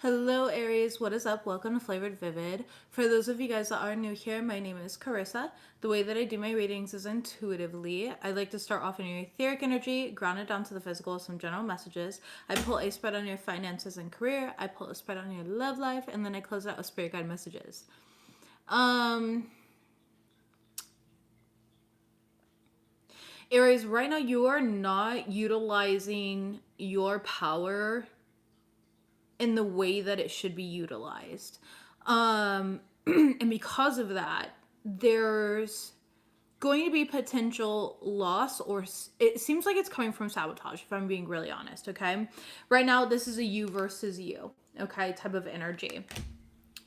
Hello Aries, what is up? Welcome to Flavored Vivid. For those of you guys that are new here, my name is Carissa. The way that I do my readings is intuitively. I like to start off in your etheric energy, ground it down to the physical with some general messages. I pull a spread on your finances and career. I pull a spread on your love life, and then I close out with spirit guide messages. Aries, right now you are not utilizing your power in the way that it should be utilized. And because of that, there's going to be potential loss, or it seems like it's coming from sabotage, if I'm being really honest, okay? Right now, this is a you versus you, okay, type of energy.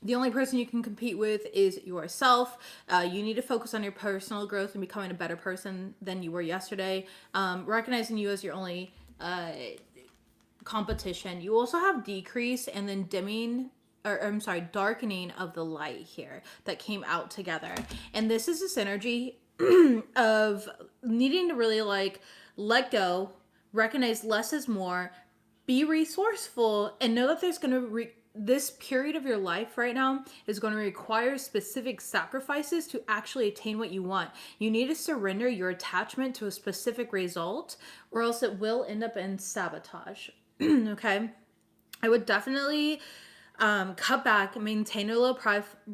The only person you can compete with is yourself. You need to focus on your personal growth and becoming a better person than you were yesterday. Recognizing you as your only competition. You also have decrease and then dimming, or I'm sorry, darkening of the light here that came out together. And this is this energy of needing to really like let go, recognize less is more, be resourceful, and know that there's going to this period of your life right now is going to require specific sacrifices to actually attain what you want. You need to surrender your attachment to a specific result, or else it will end up in sabotage. Okay, I would definitely cut back, maintain a low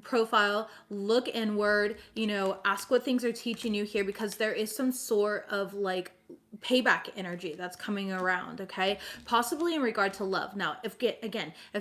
profile, look inward, ask what things are teaching you here, because there is some sort of like payback energy that's coming around, okay? Possibly in regard to love. Now, if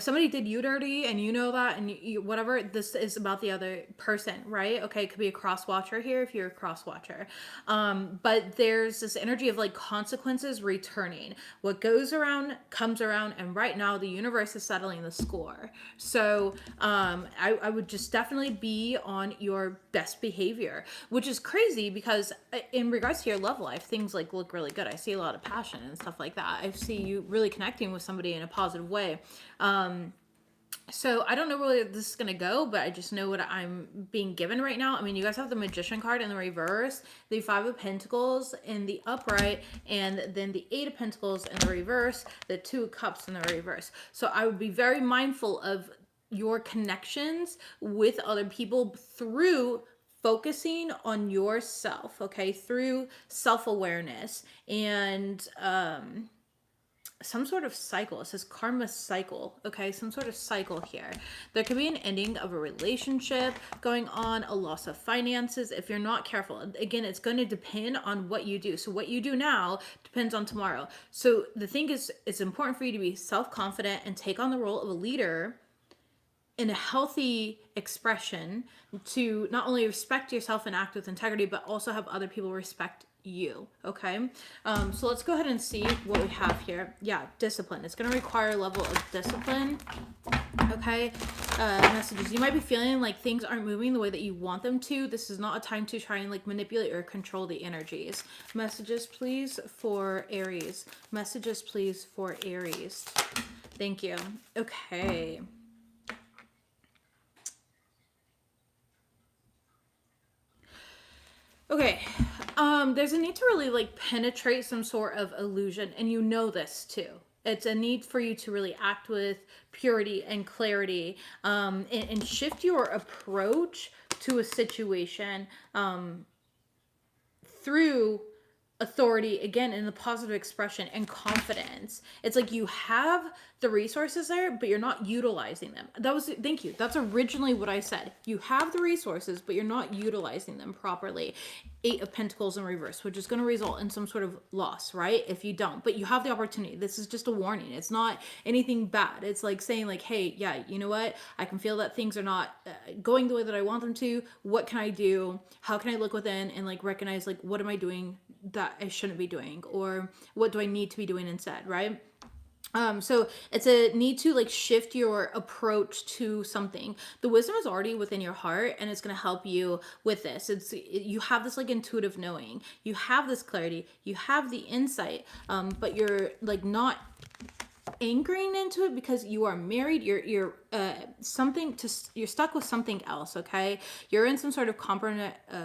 somebody did you dirty and you know that, and you whatever, this is about the other person, right? Okay, it could be a cross watcher here if you're a cross watcher. But there's this energy of like consequences returning. What goes around comes around, and right now the universe is settling the score. So I would just definitely be on your best behavior, which is crazy because in regards to your love life, things like look really good. I see a lot of passion and stuff like that. I see you really connecting with somebody in a positive way. So I don't know where this is going to go, but I just know what I'm being given right now. I mean, you guys have the Magician card in the reverse, the Five of Pentacles in the upright, and then the Eight of Pentacles in the reverse, the Two of Cups in the reverse. So I would be very mindful of your connections with other people through focusing on yourself, okay, through self-awareness and some sort of cycle. It says karma cycle, okay, some sort of cycle here. There could be an ending of a relationship going on, a loss of finances if you're not careful. Again, it's going to depend on what you do. So what you do now depends on tomorrow. So the thing is, it's important for you to be self-confident and take on the role of a leader in a healthy expression, to not only respect yourself and act with integrity, but also have other people respect you. Okay, so let's go ahead and see what we have here. Yeah, discipline. It's going to require a level of discipline. Okay, messages. You might be feeling like things aren't moving the way that you want them to. This is not a time to try and like manipulate or control the energies. Messages, please, for Aries. Messages, please, for Aries. Thank you. Okay. Okay, there's a need to really like penetrate some sort of illusion, and you know this too. It's a need for you to really act with purity and clarity, and shift your approach to a situation through authority, again, in the positive expression, and confidence. It's like you have the resources there, but you're not utilizing them. Thank you, that's originally what I said. You have the resources, but you're not utilizing them properly. Eight of Pentacles in reverse, which is going to result in some sort of loss, right, if you don't. But you have the opportunity. This is just a warning. It's not anything bad. It's like saying like, hey, yeah, you know what, I can feel that things are not going the way that I want them to. What can I do? How can I look within and like recognize like, what am I doing that I shouldn't be doing, or what do I need to be doing instead, right? So it's a need to like shift your approach to something. The wisdom is already within your heart, and it's going to help you with this. You have this like intuitive knowing, you have this clarity, you have the insight, but you're like not anchoring into it because you are married. You're you're stuck with something else. Okay, you're in some sort of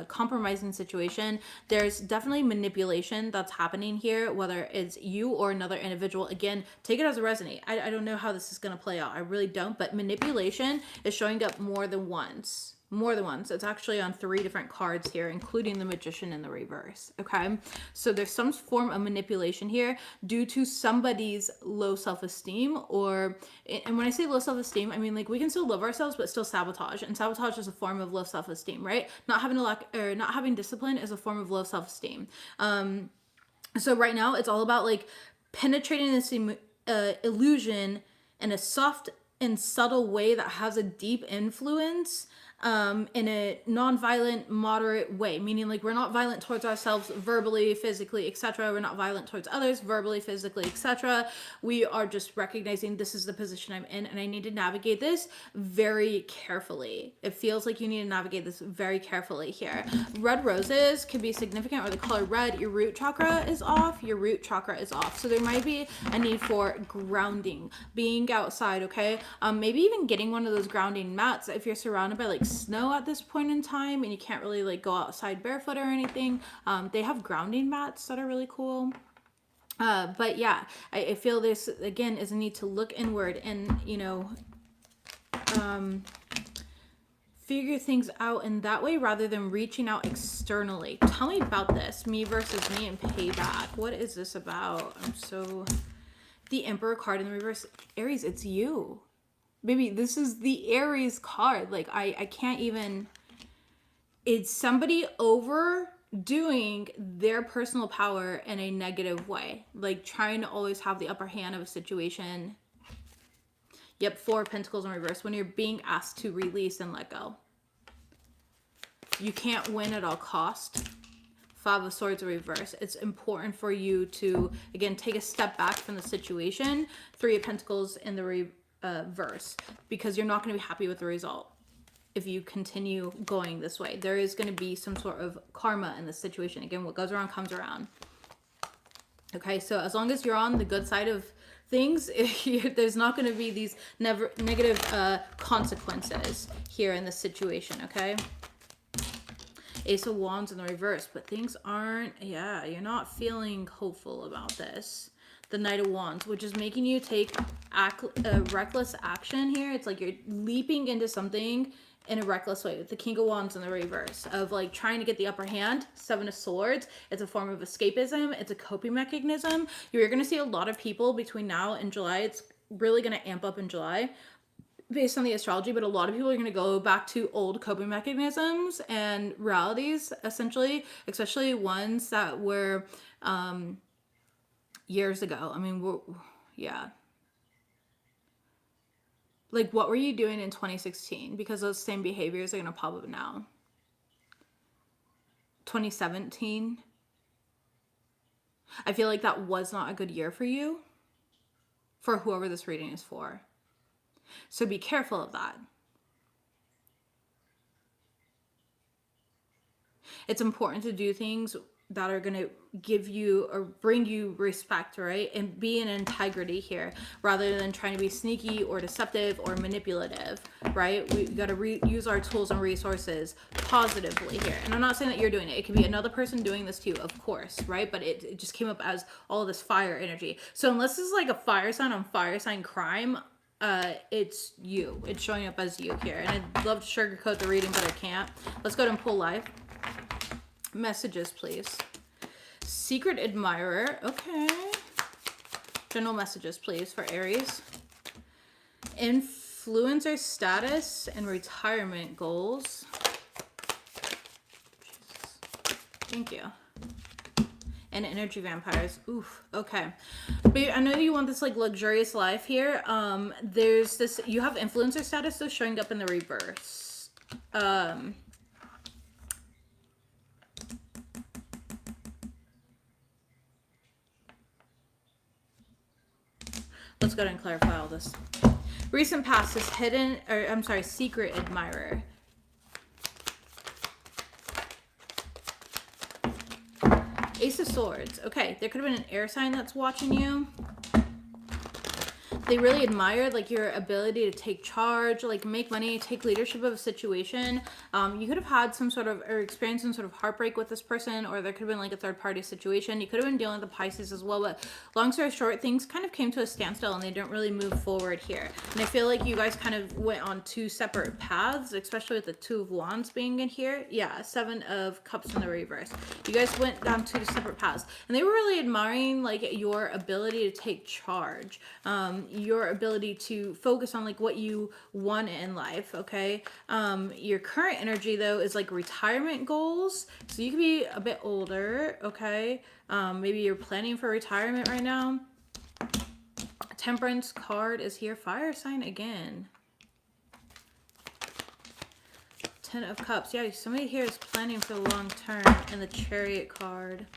compromising situation. There's definitely manipulation that's happening here, whether it's you or another individual. Again, take it as a resonate. I don't know how this is going to play out. I really don't. But manipulation is showing up more than once. More than once. It's actually on 3 different cards here, including the Magician in the reverse. Okay, so there's some form of manipulation here due to somebody's low self-esteem, or, and when I say low self-esteem, I mean like we can still love ourselves but still sabotage, and sabotage is a form of low self-esteem, right? Not having discipline is a form of low self-esteem. So right now it's all about like penetrating this illusion in a soft and subtle way that has a deep influence, in a non-violent, moderate way, meaning like we're not violent towards ourselves verbally, physically, etc. We're not violent towards others verbally, physically, etc. We are just recognizing this is the position I'm in and I need to navigate this very carefully. It feels like you need to navigate this very carefully here. Red roses can be significant, or the color red. Your root chakra is off. Your root chakra is off. So there might be a need for grounding, being outside, okay? Maybe even getting one of those grounding mats if you're surrounded by like snow at this point in time and you can't really like go outside barefoot or anything. They have grounding mats that are really cool. But yeah, I feel this again is a need to look inward and, you know, figure things out in that way rather than reaching out externally. Tell me about this. Me versus me and payback. What is this about? The Emperor card in the reverse. Aries, it's you. Baby, this is the Aries card. Like, I can't even... It's somebody overdoing their personal power in a negative way. Like, trying to always have the upper hand of a situation. Yep, 4 of Pentacles in reverse. When you're being asked to release and let go. You can't win at all cost. 5 of Swords in reverse. It's important for you to, again, take a step back from the situation. 3 of Pentacles in the reverse. Because you're not going to be happy with the result if you continue going this way. There is going to be some sort of karma in this situation. Again, what goes around comes around. Okay, so as long as you're on the good side of things, there's not going to be these negative consequences here in this situation, okay? Ace of Wands in the reverse, but things aren't, yeah, you're not feeling hopeful about this. The Knight of Wands, which is making you take reckless action here. It's like you're leaping into something in a reckless way with the King of Wands in the reverse of like trying to get the upper hand. 7 of Swords. It's a form of escapism. It's a coping mechanism. You're going to see a lot of people between now and July. It's really going to amp up in July based on the astrology, but a lot of people are going to go back to old coping mechanisms and realities, essentially, especially ones that were years ago. I mean, yeah. Like, what were you doing in 2016? Because those same behaviors are going to pop up now. 2017. I feel like that was not a good year for you. For whoever this reading is for. So be careful of that. It's important to do things that are going to give you or bring you respect, right? And be in integrity here rather than trying to be sneaky or deceptive or manipulative, right? We got to use our tools and resources positively here. And I'm not saying that you're doing it. It could be another person doing this to you, of course, right? But it just came up as all of this fire energy. So unless this is like a fire sign on fire sign crime, it's you. It's showing up as you here. And I'd love to sugarcoat the reading, but I can't. Let's go ahead and pull live. Messages, please. Secret admirer. Okay. General messages, please, for Aries. Influencer status and retirement goals. Jesus. Thank you. And energy vampires. Oof. Okay. But I know you want this like luxurious life here. There's this, you have influencer status though showing up in the reverse. Let's go ahead and clarify all this. Recent past is hidden, or I'm sorry, secret admirer. Ace of Swords. Okay, there could have been an air sign that's watching you. they really admired like your ability to take charge, like make money, take leadership of a situation. You could have had some sort of, or experienced some sort of heartbreak with this person, or there could have been like a third party situation. You could have been dealing with the Pisces as well, but long story short, things kind of came to a standstill and they didn't really move forward here. And I feel like you guys kind of went on two separate paths, especially with the Two of Wands being in here. Yeah, Seven of Cups in the reverse. You guys went down two separate paths, and they were really admiring like your ability to take charge, your ability to focus on like what you want in life. Okay, your current energy though is like retirement goals, so you could be a bit older. Okay, maybe you're planning for retirement right now. Temperance card is here. Fire sign again. Ten of Cups. Yeah, somebody here is planning for the long term. And the Chariot card.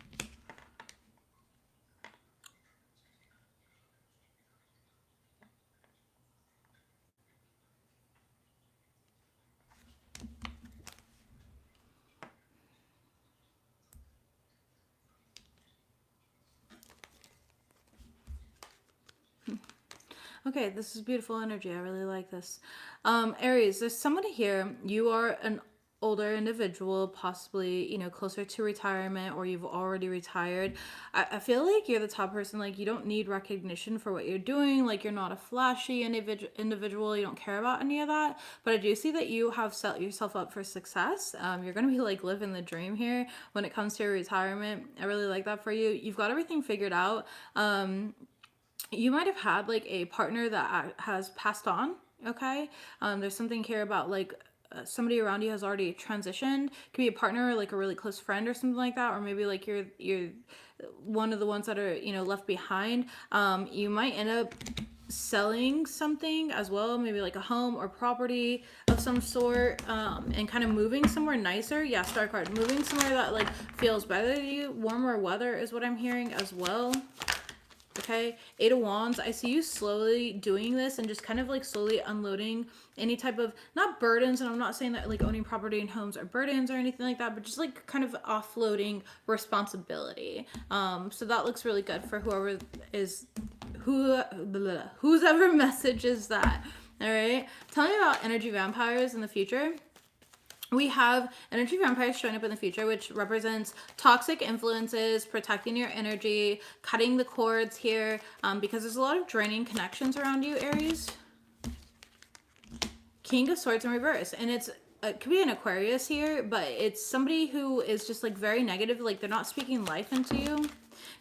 Okay, this is beautiful energy. I really like this. Aries, there's somebody here. You are an older individual, possibly, you know, closer to retirement, or you've already retired. I feel like you're the top person. Like, you don't need recognition for what you're doing. Like, you're not a flashy individual. You don't care about any of that. But I do see that you have set yourself up for success. You're going to be like living the dream here when it comes to your retirement. I really like that for you. You've got everything figured out. You might have had like a partner that has passed on. Okay, there's something here about like somebody around you has already transitioned. Could be a partner, or like a really close friend or something like that, or maybe like you're one of the ones that are, you know, left behind. You might end up selling something as well, maybe like a home or property of some sort, and kind of moving somewhere nicer. Yeah, Star card, moving somewhere that like feels better to you. Warmer weather is what I'm hearing as well. Okay, Eight of Wands. I see you slowly doing this and just kind of like slowly unloading any type of, not burdens, and I'm not saying that like owning property and homes are burdens or anything like that, but just like kind of offloading responsibility. So that looks really good for whoever is, whose ever message is that. All right, tell me about energy vampires in the future. We have energy vampires showing up in the future, which represents toxic influences, protecting your energy, cutting the cords here, because there's a lot of draining connections around you, Aries. King of Swords in reverse, and it could be an Aquarius here, but it's somebody who is just like very negative, like they're not speaking life into you.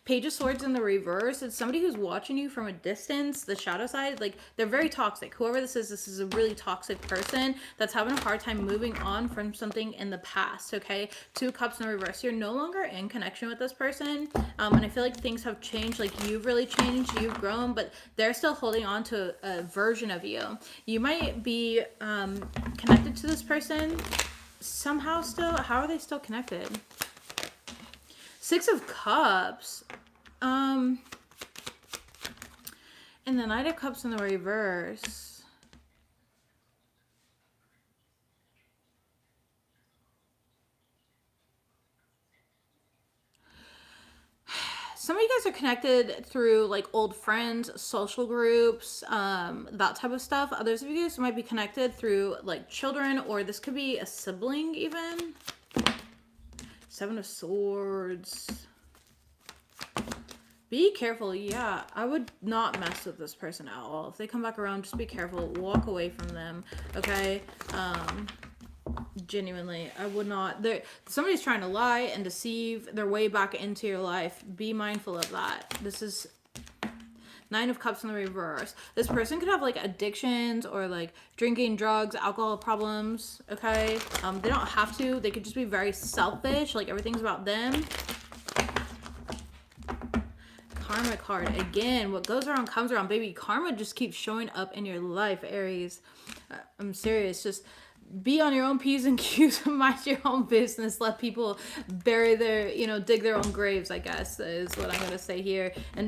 Page of Swords in the reverse, it's somebody who's watching you from a distance, the shadow side. Like, they're very toxic. Whoever this is a really toxic person that's having a hard time moving on from something in the past, okay? Two Cups in the reverse. You're no longer in connection with this person, and I feel like things have changed. Like, you've really changed, you've grown, but they're still holding on to a version of you. You might be connected to this person somehow still. How are they still connected? Six of Cups. And the Knight of Cups in the reverse. Some of you guys are connected through like old friends, social groups, that type of stuff. Others of you guys might be connected through like children, or this could be a sibling even. Seven of Swords. Be careful. Yeah, I would not mess with this person at all. If they come back around, just be careful. Walk away from them, okay? Genuinely, I would not. Somebody's trying to lie and deceive their way back into your life. Be mindful of that. This is Nine of Cups in the reverse. This person could have like addictions or like drinking, drugs, alcohol problems, okay? They don't have to. They could just be very selfish, like everything's about them. Karma card. Again, what goes around comes around, baby. Karma just keeps showing up in your life, Aries. I'm serious. Just be on your own P's and Q's and mind your own business. Let people bury their, dig their own graves, I guess, is what I'm going to say here. And,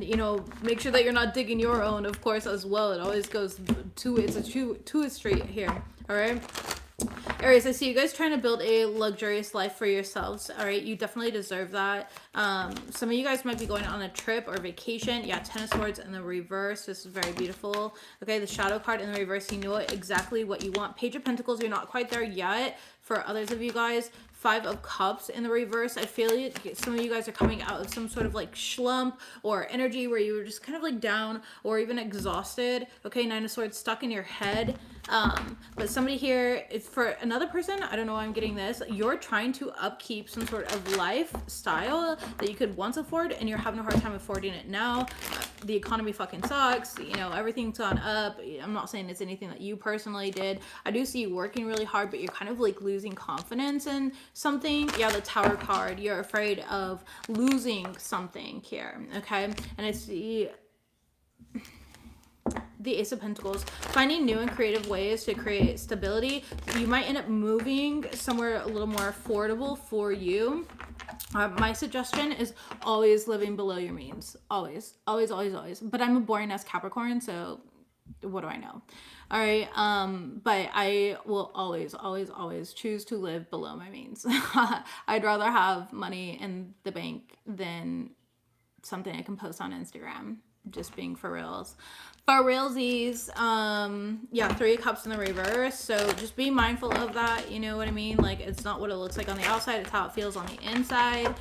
make sure that you're not digging your own, of course, as well. It always goes it's a two-way street here. All right. Aries, I see you guys trying to build a luxurious life for yourselves. All right, you definitely deserve that. Some of you guys might be going on a trip or vacation. Yeah, Ten of Swords in the reverse. This is very beautiful. Okay, the Shadow card in the reverse. You know exactly what you want. Page of Pentacles, you're not quite there yet. For others of you guys, Five of Cups in the reverse. I feel like some of you guys are coming out of some sort of like slump or energy where you were just kind of like down or even exhausted. Okay, Nine of Swords stuck in your head. But somebody here, for another person, I don't know why I'm getting this, you're trying to upkeep some sort of lifestyle that you could once afford and you're having a hard time affording it now. The economy fucking sucks, you know, everything's gone up. I'm not saying it's anything that you personally did. I do see you working really hard, but you're kind of like losing confidence in something. Yeah, the Tower card, you're afraid of losing something here, okay? And I see the Ace of Pentacles, finding new and creative ways to create stability. You might end up moving somewhere a little more affordable for you. My suggestion is always living below your means. Always, always, always, always. But I'm a boring ass Capricorn, so what do I know? All right. But I will always, always, always choose to live below my means. I'd rather have money in the bank than something I can post on Instagram. Just being for reals. For realsies, yeah, Three of Cups in the reverse. So just be mindful of that. You know what I mean? Like, it's not what it looks like on the outside. It's how it feels on the inside.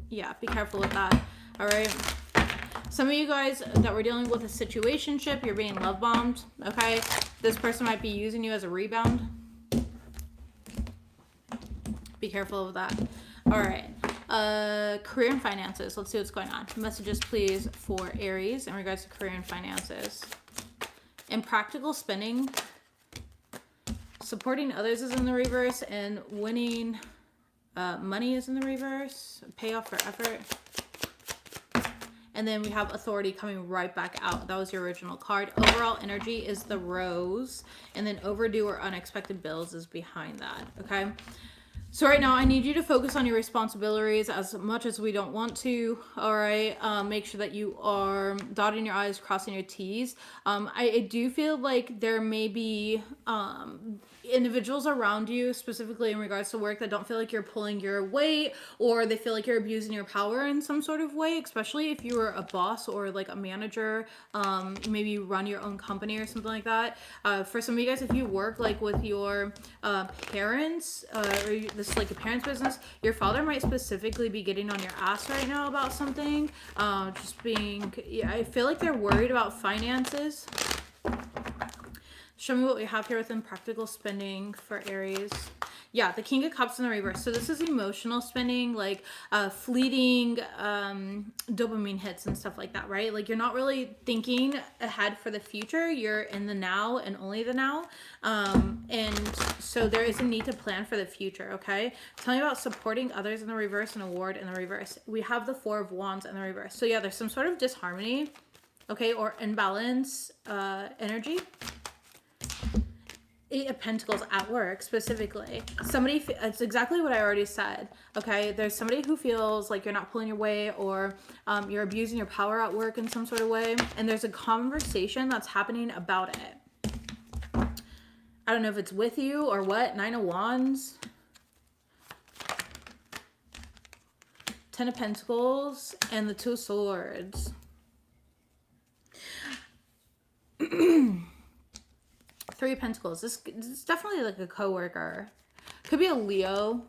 Yeah, be careful with that. All right. Some of you guys that were dealing with a situationship, you're being love bombed. Okay. This person might be using you as a rebound. Be careful of that. All right. Career and finances. Let's see what's going on. Messages, please, for Aries in regards to career and finances. And practical spending. Supporting others is in the reverse, and winning money is in the reverse. Payoff for effort. And then we have authority coming right back out. That was your original card. Overall energy is the rose, and then overdue or unexpected bills is behind that. Okay. So right now, I need you to focus on your responsibilities as much as we don't want to, all right? Make sure that you are dotting your I's, crossing your T's. I do feel like there may be individuals around you, specifically in regards to work, that don't feel like you're pulling your weight, or they feel like you're abusing your power in some sort of way, especially if you were a boss or like a manager, maybe you run your own company or something like that. For some of you guys, if you work like with your parents, or this is like a parent's business, your father might specifically be getting on your ass right now about something. Just being, yeah, I feel like they're worried about finances. Show me what we have here within practical spending for Aries. Yeah, the King of Cups in the reverse. So this is emotional spending, like fleeting dopamine hits and stuff like that, right? Like you're not really thinking ahead for the future. You're in the now and only the now. And so there is a need to plan for the future, okay? Tell me about supporting others in the reverse and award in the reverse. We have the Four of Wands in the reverse. So yeah, there's some sort of disharmony, okay, or imbalance energy. Eight of Pentacles at work specifically. Somebody, it's exactly what I already said. Okay, there's somebody who feels like you're not pulling your weight, or you're abusing your power at work in some sort of way, and there's a conversation that's happening about it. I don't know if it's with you or what. Nine of Wands, Ten of Pentacles, and the Two of Swords. Three of Pentacles. This is definitely like a coworker. Could be a Leo,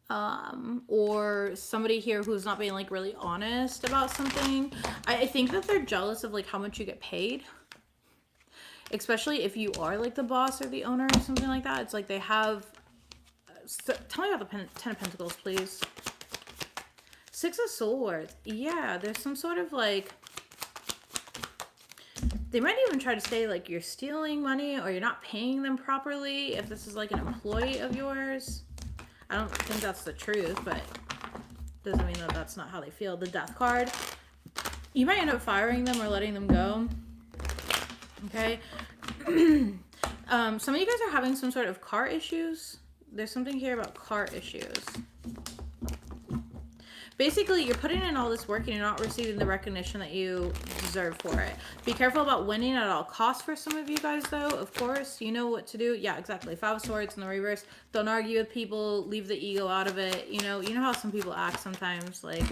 or somebody here who's not being like really honest about something. I think that they're jealous of like how much you get paid, especially if you are like the boss or the owner or something like that. It's like they have. Tell me about the Ten of Pentacles, please. Six of Swords. Yeah, there's some sort of like. They might even try to say like you're stealing money or you're not paying them properly if this is like an employee of yours. I don't think that's the truth, but doesn't mean that that's not how they feel. The Death card. You might end up firing them or letting them go. Okay. Some of you guys are having some sort of car issues. There's something here about car issues. basically you're putting in all this work and you're not receiving the recognition that you deserve for it. Be careful about winning at all costs for some of you guys, though. Of course, you know what to do. Yeah, exactly. 5 of Swords in the reverse. Don't argue with people. Leave the ego out of it. You know how some people act sometimes. Like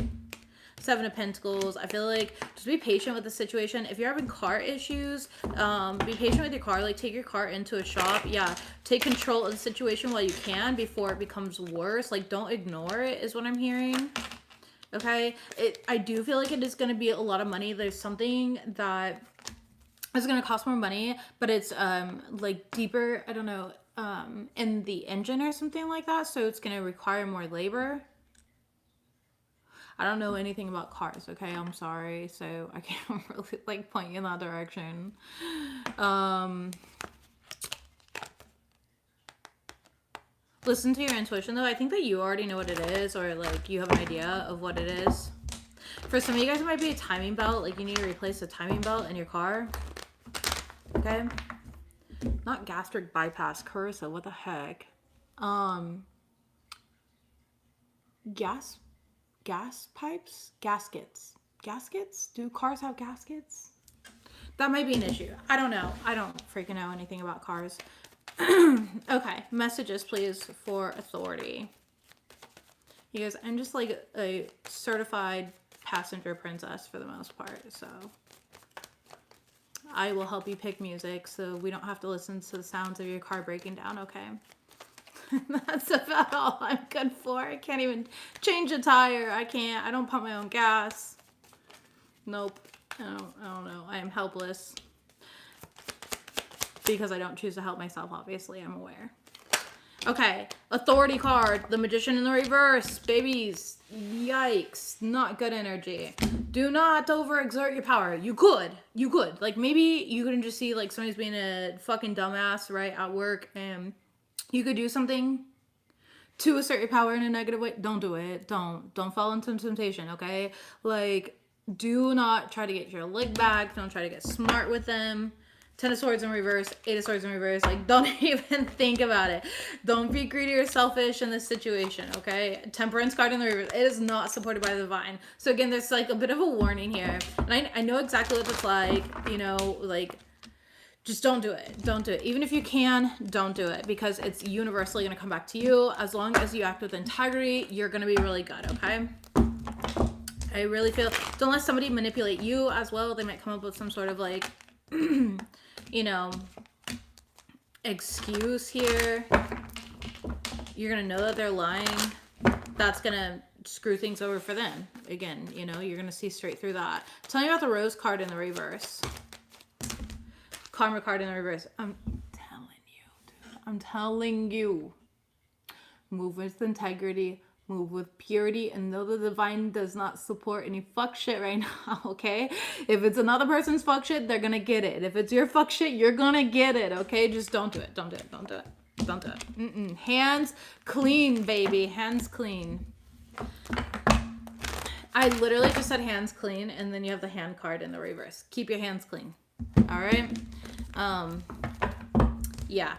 7 of Pentacles. I feel like just be patient with the situation. If you're having car issues, be patient with your car. Like, take your car into a shop. Yeah, take control of the situation while you can before it becomes worse. Like, don't ignore it is what I'm hearing. Okay, I do feel like it is going to be a lot of money. There's something that is going to cost more money, but it's like deeper, I don't know, in the engine or something like that. So it's going to require more labor. I don't know anything about cars, okay? I'm sorry. So I can't really like point you in that direction. Listen to your intuition, though. I think that you already know what it is, or like you have an idea of what it is. For some of you guys, it might be a timing belt. Like, you need to replace the timing belt in your car. Okay? Not gastric bypass, Carissa. What the heck? Gas pipes? Gaskets? Do cars have gaskets? That might be an issue. I don't know. I don't freaking know anything about cars. Okay, messages please for authority. You guys, I'm just like a certified passenger princess for the most part, so I will help you pick music so we don't have to listen to the sounds of your car breaking down, okay? That's about all I'm good for. I can't even change a tire. I don't pump my own gas. Nope. I don't know. I am helpless. Because I don't choose to help myself, obviously, I'm aware. Okay, authority card, the Magician in the reverse, babies. Yikes, not good energy. Do not overexert your power. You could. Like, maybe you couldn't just see, like, somebody's being a fucking dumbass, right, at work, and you could do something to assert your power in a negative way. Don't do it. Don't fall into temptation, okay? Like, do not try to get your leg back. Don't try to get smart with them. 10 of Swords in reverse, 8 of Swords in reverse. Like, don't even think about it. Don't be greedy or selfish in this situation, okay? Temperance card in the reverse. It is not supported by the divine. So again, there's like a bit of a warning here. And I know exactly what it's like, you know, like, just don't do it. Don't do it. Even if you can, don't do it, because it's universally going to come back to you. As long as you act with integrity, you're going to be really good, okay? I really feel, don't let somebody manipulate you as well. They might come up with some sort of like, you know, excuse here. You're going to know that they're lying. That's going to screw things over for them. Again, you know, you're going to see straight through that. Tell me about the Rose card in the reverse. Karma card in the reverse. I'm telling you, dude. I'm telling you. Move with integrity. Move with purity, and know the divine does not support any fuck shit right now, okay? If it's another person's fuck shit, they're gonna get it. If it's your fuck shit, you're gonna get it, okay? Just don't do it. Don't do it. Don't do it. Don't do it. Hands clean, baby. Hands clean. I literally just said hands clean, and then you have the hand card in the reverse. Keep your hands clean. All right? Yeah.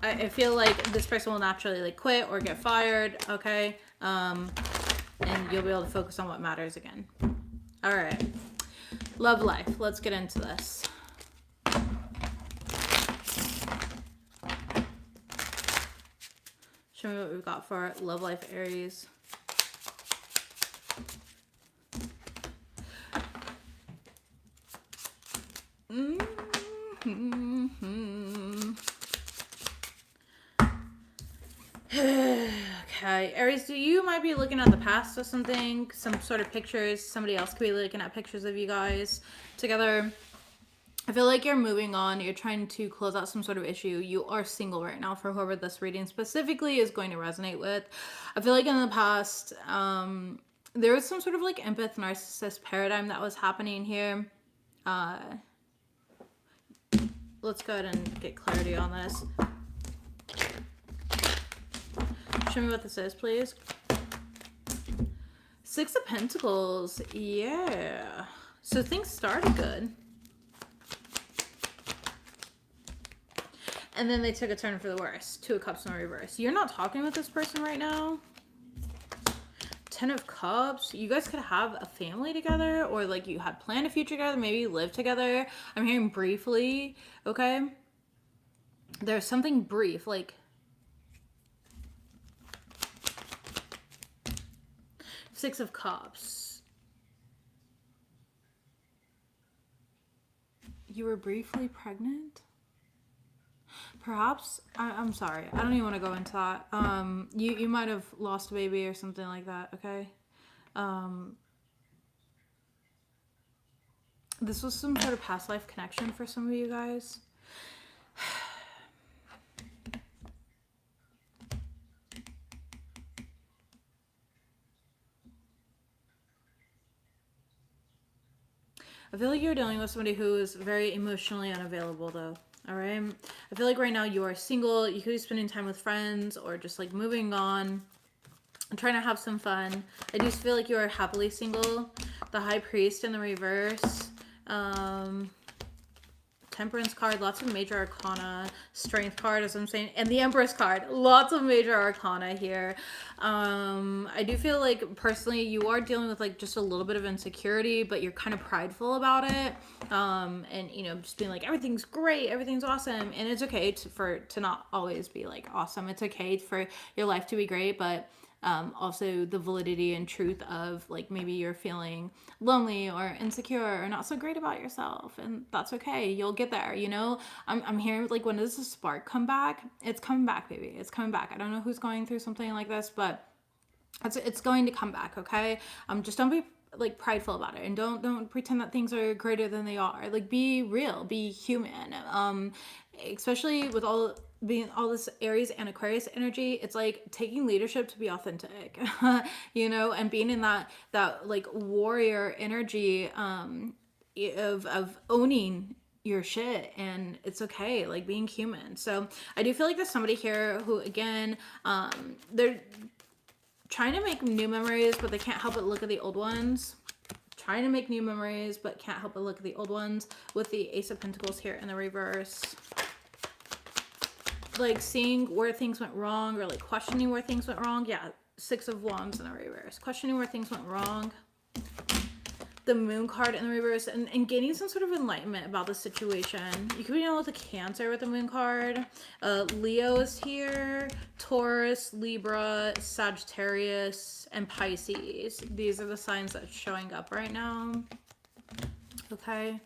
I feel like this person will naturally like quit or get fired, okay? And you'll be able to focus on what matters again. All right. Love life. Let's get into this. Show me what we've got for love life, Aries. Okay, Aries, you might be looking at the past or something, some sort of pictures. Somebody else could be looking at pictures of you guys together. I feel like you're moving on. You're trying to close out some sort of issue. You are single right now, for whoever this reading specifically is going to resonate with. I feel like in the past, there was some sort of like empath narcissist paradigm that was happening here. Let's go ahead and get clarity on this. Show me what this is, please. 6 of Pentacles. Yeah. So things started good. And then they took a turn for the worse. 2 of Cups in reverse. You're not talking with this person right now. Ten of Cups. You guys could have a family together, or like you had planned a future together. Maybe you live together. I'm hearing briefly. Okay. There's something brief, like Six of Cups. You were briefly pregnant? Perhaps, I'm sorry. I don't even want to go into that. You might have lost a baby or something like that, okay? This was some sort of past life connection for some of you guys. I feel like you're dealing with somebody who is very emotionally unavailable, though. All right. I feel like right now you are single. You could be spending time with friends or just like moving on and trying to have some fun. I do feel like you are happily single. The High Priest in the reverse. Temperance card, lots of major arcana, strength card, as I'm saying, and the Empress card, lots of major arcana here. I do feel like personally you are dealing with like just a little bit of insecurity, but you're kind of prideful about it. And you know, just being like, everything's great, everything's awesome. And it's okay to not always be like awesome. It's okay for your life to be great, but also the validity and truth of like maybe you're feeling lonely or insecure or not so great about yourself, and that's okay. You'll get there, you know. I'm here like, when does the spark come back? It's coming back, baby. It's coming back. I don't know who's going through something like this, but it's going to come back, okay? Just don't be like prideful about it, and don't pretend that things are greater than they are. Like, be real, be human. Especially with all this Aries and Aquarius energy, it's like taking leadership to be authentic, you know, and being in that like warrior energy of owning your shit, and it's okay, like being human. So I do feel like there's somebody here who, again, they're trying to make new memories, but they can't help but look at the old ones. Trying to make new memories, but can't help but look at the old ones, with the Ace of Pentacles here in the reverse. Like seeing where things went wrong, or like questioning where things went wrong. Yeah, Six of Wands in the reverse. Questioning where things went wrong. The Moon card in the reverse, and gaining some sort of enlightenment about the situation. You could be dealing with a Cancer with the Moon card. Leo is here. Taurus, Libra, Sagittarius, and Pisces. These are the signs that's showing up right now. Okay.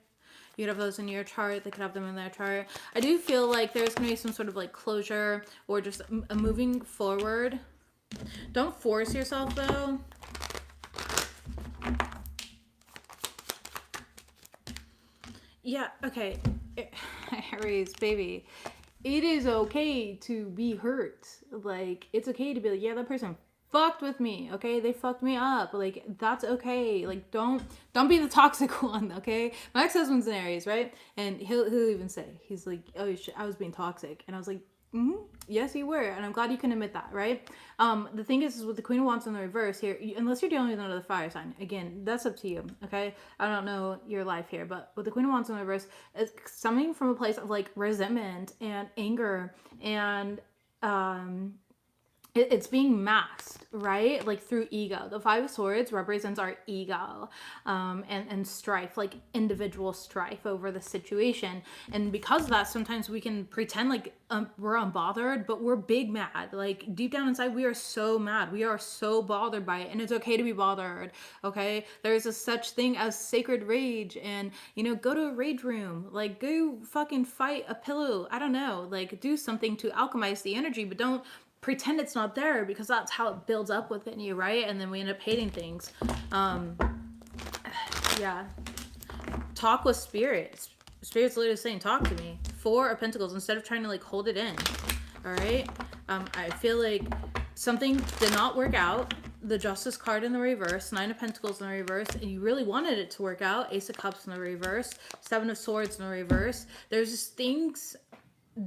You could have those in your chart. They could have them in their chart. I do feel like there's going to be some sort of like closure, or just a moving forward. Don't force yourself, though. Yeah, okay. Aries, baby. It is okay to be hurt. Like, it's okay to be like, yeah, that person fucked with me, okay? They fucked me up. Like, that's okay. Like, don't be the toxic one, okay? My ex-husband's an Aries, right? And he'll even say, he's like, oh shit, I was being toxic. And I was like, yes, you were, and I'm glad you can admit that, right? The thing is with the Queen of Wands in the reverse here, unless you're dealing with another fire sign, again, that's up to you, okay? I don't know your life here, but with the Queen of Wands in the reverse, it's coming from a place of like resentment and anger, and it's being masked, right? Like through ego. The Five of Swords represents our ego, and strife, like individual strife over the situation. And because of that, sometimes we can pretend like we're unbothered, but we're big mad. Like deep down inside, we are so mad. We are so bothered by it, and it's okay to be bothered. Okay, there's a such thing as sacred rage, and you know, go to a rage room. Like, go fucking fight a pillow. I don't know. Like, do something to alchemize the energy, but don't pretend it's not there, because that's how it builds up within you, right? And then we end up hating things. Yeah. Talk with spirits. Spirit's literally saying, talk to me. Four of Pentacles, instead of trying to like hold it in. All right. I feel like something did not work out. The Justice card in the reverse, Nine of Pentacles in the reverse, and you really wanted it to work out. Ace of Cups in the reverse, Seven of Swords in the reverse. There's just things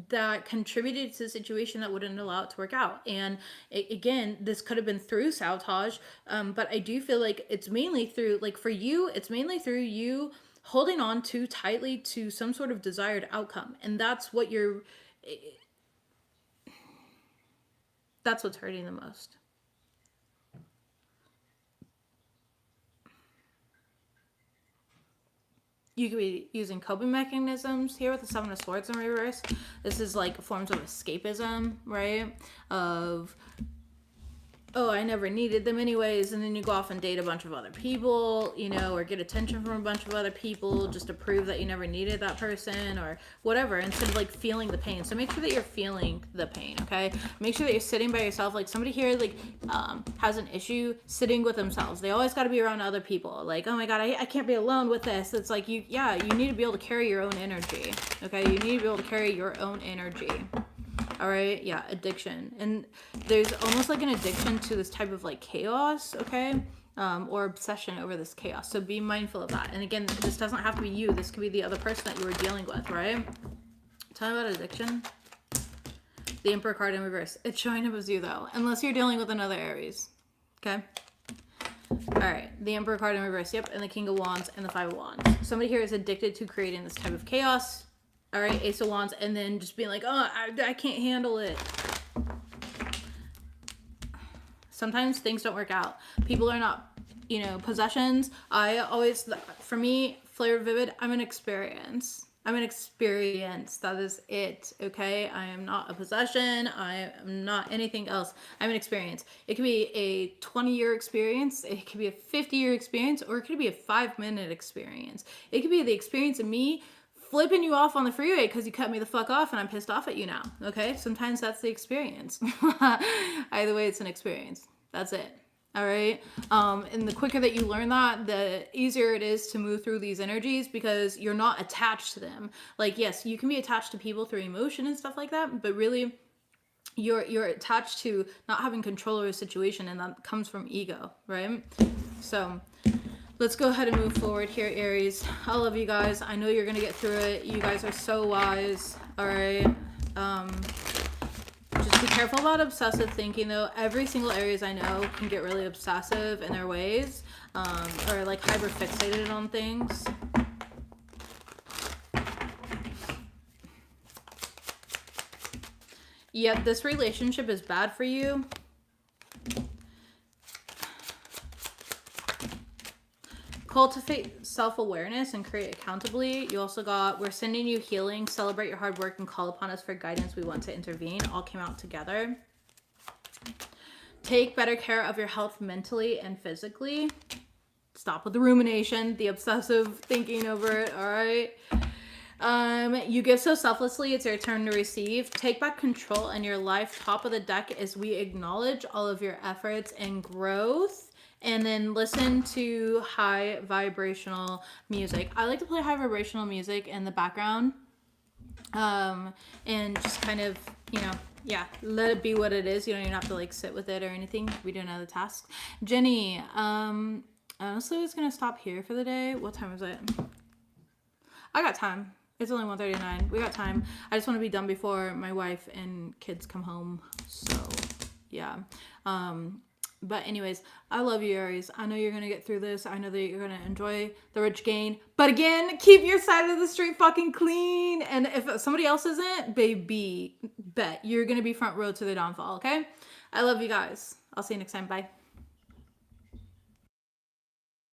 that contributed to the situation that wouldn't allow it to work out. And again, this could have been through sabotage, but I do feel like it's mainly through, like for you, it's mainly through you holding on too tightly to some sort of desired outcome. And that's what's hurting the most. You could be using coping mechanisms here with the Seven of Swords in reverse. This is like forms of escapism, right? Of, oh, I never needed them anyways, and then you go off and date a bunch of other people, you know, or get attention from a bunch of other people just to prove that you never needed that person or whatever, instead of like feeling the pain. So make sure that you're feeling the pain, okay? Make sure that you're sitting by yourself. Like somebody here like has an issue sitting with themselves. They always got to be around other people. Like, oh my God, I can't be alone with this. It's like you need to be able to carry your own energy, okay? You need to be able to carry your own energy. All right, yeah, addiction. And there's almost like an addiction to this type of like chaos, okay? Or obsession over this chaos. So be mindful of that. And again, this doesn't have to be you. This could be the other person that you were dealing with, right? Tell me about addiction. The Emperor card in reverse. It's showing up as you though, unless you're dealing with another Aries, okay? All right, the Emperor card in reverse, yep, and the King of Wands and the Five of Wands. Somebody here is addicted to creating this type of chaos. All right, Ace of Wands, and then just being like, oh, I can't handle it. Sometimes things don't work out. People are not, you know, possessions. For me, FlavoredVivid, I'm an experience. I'm an experience. That is it, okay? I am not a possession. I am not anything else. I'm an experience. It could be a 20-year experience. It could be a 50-year experience, or it could be a 5-minute experience. It could be the experience of me flipping you off on the freeway because you cut me the fuck off and I'm pissed off at you now, okay? Sometimes that's the experience. Either way, it's an experience. That's it. All right? And the quicker that you learn that, the easier it is to move through these energies because you're not attached to them. Like, yes, you can be attached to people through emotion and stuff like that, but really you're attached to not having control over a situation, and that comes from ego, right? So let's go ahead and move forward here, Aries. I love you guys. I know you're going to get through it. You guys are so wise. All right. Just be careful about obsessive thinking, though. Every single Aries I know can get really obsessive in their ways, or like hyper fixated on things. Yep, this relationship is bad for you. Cultivate self-awareness and create accountably. You also got, we're sending you healing, celebrate your hard work, and call upon us for guidance. We want to intervene. All came out together. Take better care of your health mentally and physically. Stop with the rumination, the obsessive thinking over it, all right? You give so selflessly, it's your turn to receive. Take back control in your life. Top of the deck is we acknowledge all of your efforts and growth. And then listen to high vibrational music. I like to play high vibrational music in the background. And just kind of, you know, yeah, let it be what it is. You don't even have to like sit with it or anything. We do another task. Jenny, honestly, I was going to stop here for the day. What time is it? I got time. It's only 1:39. We got time. I just want to be done before my wife and kids come home. So, yeah. But anyways, I love you, Aries. I know you're going to get through this. I know that you're going to enjoy the rich gain. But again, keep your side of the street fucking clean. And if somebody else isn't, baby, bet you're going to be front row to the downfall, okay? I love you guys. I'll see you next time. Bye.